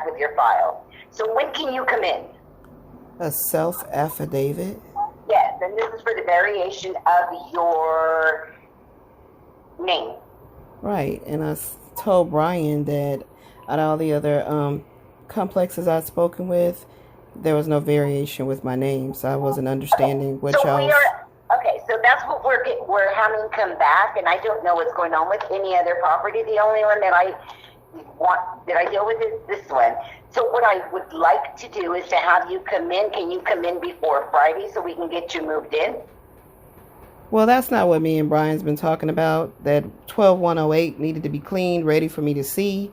back with your file. So when can you come in? A self-affidavit? Yes, and this is for the variation of your name. Right, and I told Brian that out of all the other complexes I've spoken with, there was no variation with my name, so I wasn't understanding what y'all... Okay, so that's what we're having come back, and I don't know what's going on with any other property. The only one that I deal with is this one. So what I would like to do is to have you come in. Can you come in before Friday so we can get you moved in? Well, that's not what me and Brian's been talking about. That 12108 needed to be cleaned, ready for me to see.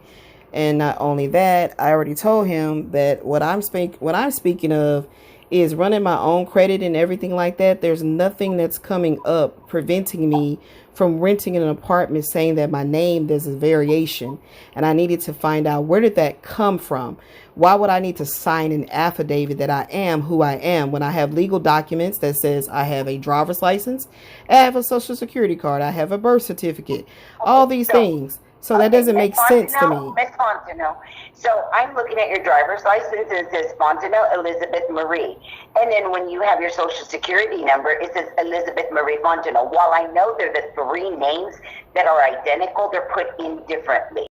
And not only that, I already told him that what I'm speaking of is running my own credit and everything like that. There's nothing that's coming up preventing me from renting an apartment saying that my name, there's a variation. And I needed to find out, where did that come from? Why would I need to sign an affidavit that I am who I am when I have legal documents that says I have a driver's license, I have a social security card, I have a birth certificate, all these things. So that doesn't make sense to me. Miss Fontenot. So I'm looking at your driver's license, and it says Fontenot Elizabeth Marie. And then when you have your social security number, it says Elizabeth Marie Fontenot. While I know they're the three names that are identical, they're put in differently.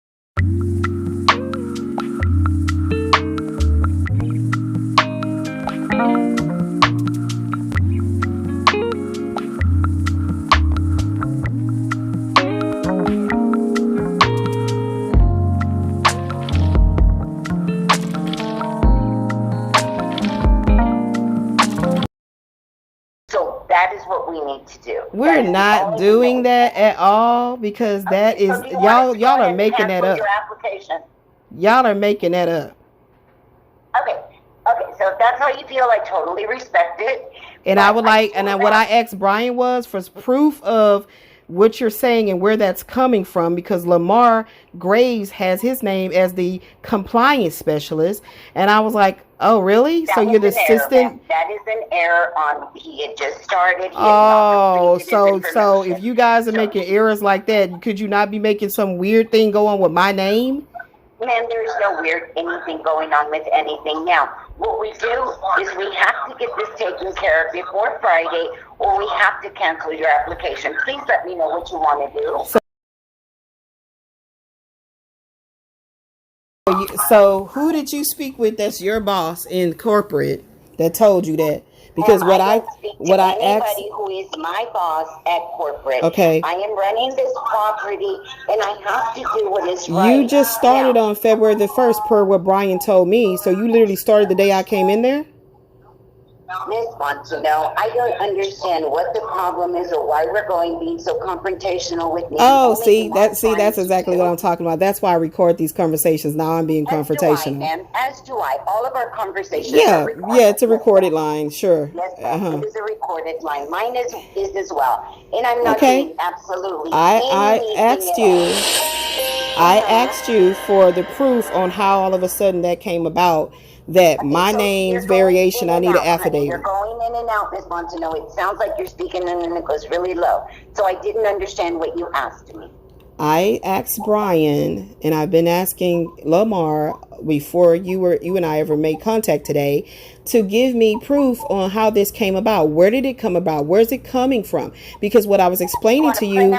That is what we need to do. We're not doing that at all, because that is, y'all are making that up. Y'all are making that up. Okay, so if that's how you feel, I totally respect it. And I would like, and what I asked Brian was for proof of what you're saying and where that's coming from, because Lamar Graves has his name as the compliance specialist. And I was like, oh, really? So you're the assistant? That is an error on, he had just started. Oh, so if you guys are making errors like that, could you not be making some weird thing go on with my name? Man, there's no weird anything going on with anything. Now, what we do is we have to get this taken care of before Friday, or we have to cancel your application. Please let me know what you want to do. So who did you speak with that's your boss in corporate that told you that? Because what I asked, anybody who is my boss at corporate. Okay. I am running this property, and I have to do what is right. You just started on February the 1st, per what Brian told me. So you literally started the day I came in there? Miss Fontenot, I don't understand what the problem is or why we're being so confrontational with me. Oh, that's exactly what I'm talking about. That's why I record these conversations. Now I'm being confrontational. As do I. All of our conversations are recorded. Yeah, it's a recorded line, sure. Yes, it is a recorded line. Mine is as well. And I'm not doing absolutely I asked you for the proof on how all of a sudden that came about. That my name's variation, I need an affidavit. You're going in and out, Ms. Fontenot. It sounds like you're speaking and then it goes really low. So I didn't understand what you asked me. I asked Brian, and I've been asking Lamar before you and I ever made contact today, to give me proof on how this came about. Where did it come about? Where's it coming from? Because what I was explaining to you,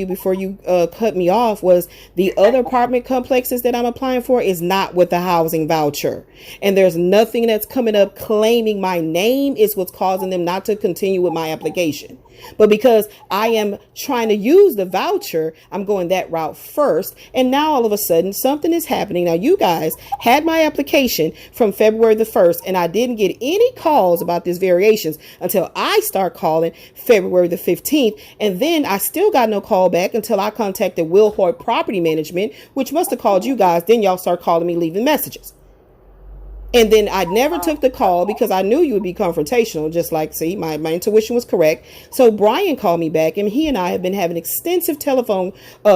before you cut me off was the other apartment complexes that I'm applying for is not with the housing voucher. And there's nothing that's coming up claiming my name is what's causing them not to continue with my application. But because I am trying to use the voucher, I'm going that route first. And now all of a sudden something is happening. Now you guys had my application from February the 1st, and I didn't get any calls about these variations until I start calling February the 15th. And then I still got no call back until I contacted Will Hoyt Property Management, which must have called you guys. Then y'all start calling me, leaving messages. And then I never took the call because I knew you would be confrontational, just like, see, my intuition was correct. So Brian called me back, and he and I have been having extensive telephone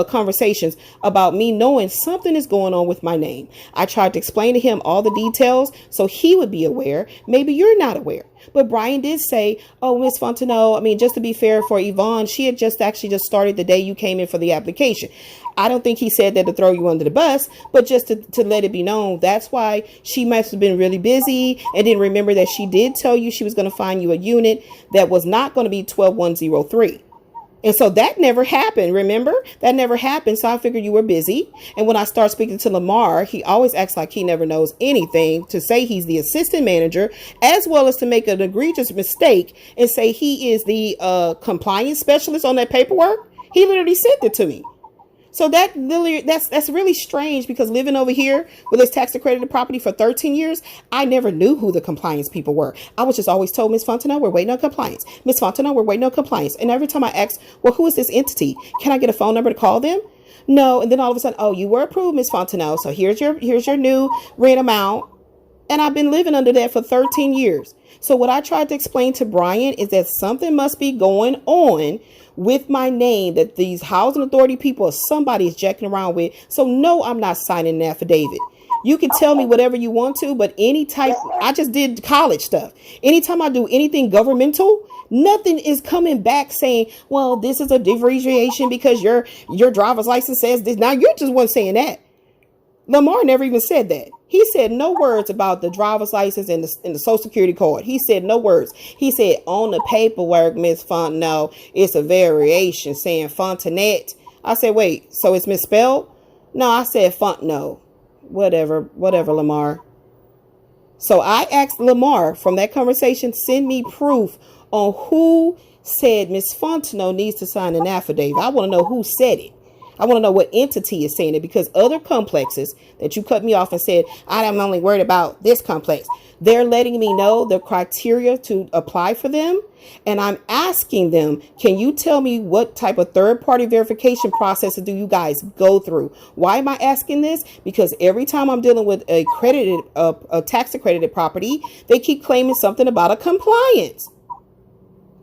conversations about me knowing something is going on with my name. I tried to explain to him all the details so he would be aware. Maybe you're not aware. But Brian did say, oh, Miss Fontenot, I mean, just to be fair for Yvonne, she had just started the day you came in for the application. I don't think he said that to throw you under the bus, but just to let it be known. That's why she must have been really busy and didn't remember that she did tell you she was going to find you a unit that was not going to be 12103. And so that never happened. Remember, that never happened. So I figured you were busy. And when I start speaking to Lamar, he always acts like he never knows anything, to say he's the assistant manager, as well as to make an egregious mistake and say he is the compliance specialist on that paperwork. He literally sent it to me. So that's really strange, because living over here with this tax accredited property for 13 years, I never knew who the compliance people were. I was just always told, Miss Fontenot, we're waiting on compliance. Miss Fontenot, we're waiting on compliance. And every time I asked, well, who is this entity? Can I get a phone number to call them? No. And then all of a sudden, oh, you were approved, Miss Fontenot. So here's your new rent amount. And I've been living under that for 13 years. So what I tried to explain to Brian is that something must be going on with my name that these housing authority people or somebody is jacking around with. So no, I'm not signing an affidavit. You can tell me whatever you want to, but I just did college stuff. Anytime I do anything governmental, nothing is coming back saying, well, this is a depreciation because your driver's license says this. Now you're just one saying that. Lamar never even said that. He said no words about the driver's license and the social security card. He said no words. He said on the paperwork, Miss Fontenot, it's a variation saying Fontenette. I said, wait, so it's misspelled? No, I said Fontenot. Whatever, Lamar. So I asked Lamar from that conversation, send me proof on who said Miss Fontenot needs to sign an affidavit. I want to know who said it. I want to know what entity is saying it, because other complexes that you cut me off and said, I'm only worried about this complex. They're letting me know the criteria to apply for them. And I'm asking them, can you tell me what type of third party verification processes do you guys go through? Why am I asking this? Because every time I'm dealing with a tax accredited property, they keep claiming something about a compliance.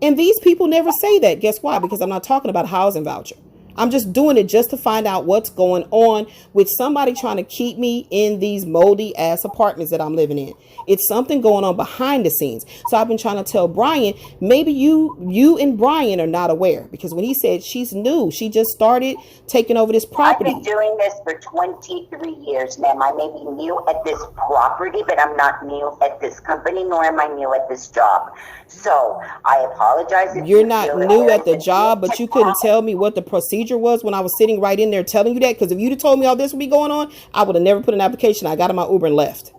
And these people never say that. Guess why? Because I'm not talking about a housing voucher. I'm just doing it just to find out what's going on with somebody trying to keep me in these moldy ass apartments that I'm living in. It's something going on behind the scenes. So I've been trying to tell Brian, maybe you and Brian are not aware, because when he said she's new, she just started taking over this property. I've been doing this for 23 years, ma'am. I may be new at this property, but I'm not new at this company, nor am I new at this job. So I apologize. If you're not new at the job, but you couldn't tell me what the procedure was when I was sitting right in there telling you that. Because if you'd have told me all this would be going on, I would have never put an application. I got in my Uber and left.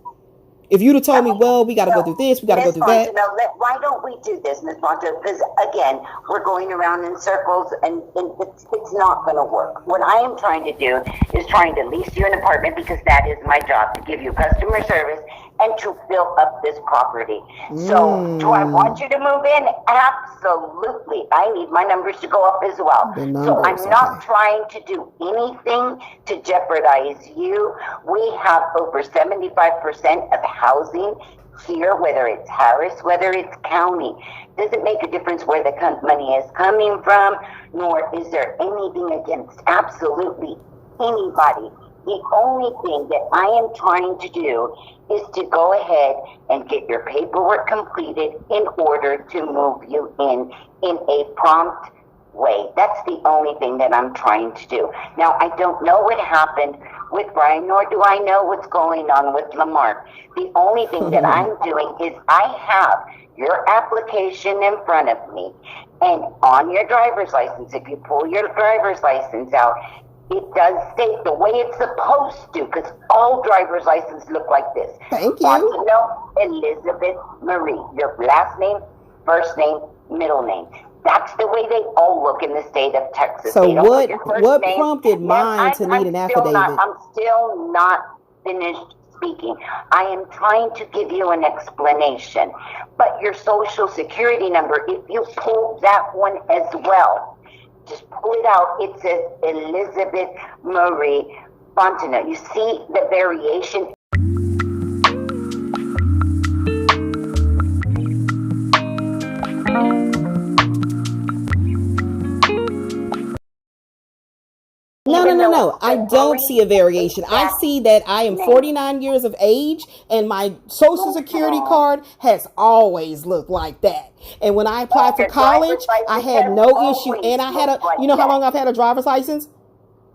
If you'd have told me, well, we got to go through this, we got to go through that. Why don't we do this, Ms. Fontenot? Because, again, we're going around in circles, and it's not going to work. What I am trying to do is trying to lease you an apartment, because that is my job, to give you customer service and to fill up this property. So, do I want you to move in? Absolutely. I need my numbers to go up as well. So, I'm not trying to do anything to jeopardize you. We have over 75% of housing here, whether it's Harris, whether it's county. Doesn't make a difference where the money is coming from, nor is there anything against absolutely anybody. The only thing that I am trying to do is to go ahead and get your paperwork completed in order to move you in a prompt way. That's the only thing that I'm trying to do. Now, I don't know what happened with Brian, nor do I know what's going on with Lamar. The only thing that I'm doing is I have your application in front of me, and on your driver's license, if you pull your driver's license out, it does state the way it's supposed to, because all driver's licenses look like this. Thank you. Fontenot Elizabeth Marie. Your last name, first name, middle name. That's the way they all look in the state of Texas. So what prompted mine to need an affidavit? I'm still not finished speaking. I am trying to give you an explanation. But your social security number, if you pull that one as well, just pull it out. It says Elizabeth Marie Fontenot. You see the variation? No. I don't see a variation. I see that I am 49 years of age, and my social security card has always looked like that. And when I applied for college, I had no issue. And I had you know how long I've had a driver's license?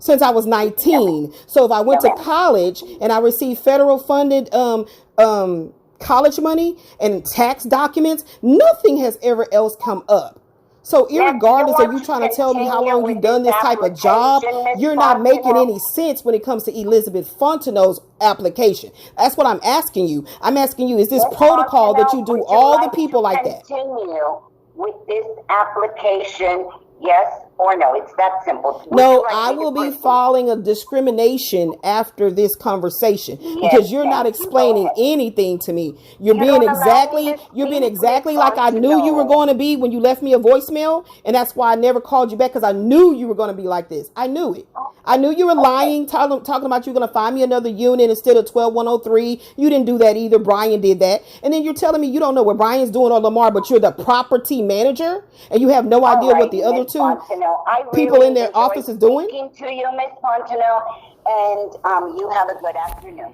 since I was 19. So if I went to college and I received federal funded college money and tax documents, nothing has ever else come up. So irregardless of you trying to tell me how long you've done this type of job, you're not making any sense when it comes to Elizabeth Fontenot's application. That's what I'm asking you. I'm asking you, is this protocol that you do all the people like that? Continue with this application, yes or no? It's that simple. No, I will be filing a discrimination after this conversation because you're not explaining anything to me. You're being exactly like I knew you were going to be when you left me a voicemail, and that's why I never called you back, because I knew you were going to be like this. I knew it. I knew you were lying, talking about you're going to find me another unit instead of 12103. You didn't do that either. Brian did that. And then you're telling me you don't know what Brian's doing or Lamar, but you're the property manager and you have no idea what the other two people in their office is doing. Speaking to you, Miss Fontenot, and you have a good afternoon.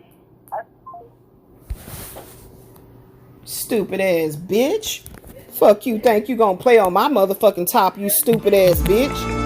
Stupid ass bitch. Fuck you think you gonna play on my motherfucking top, you stupid ass bitch.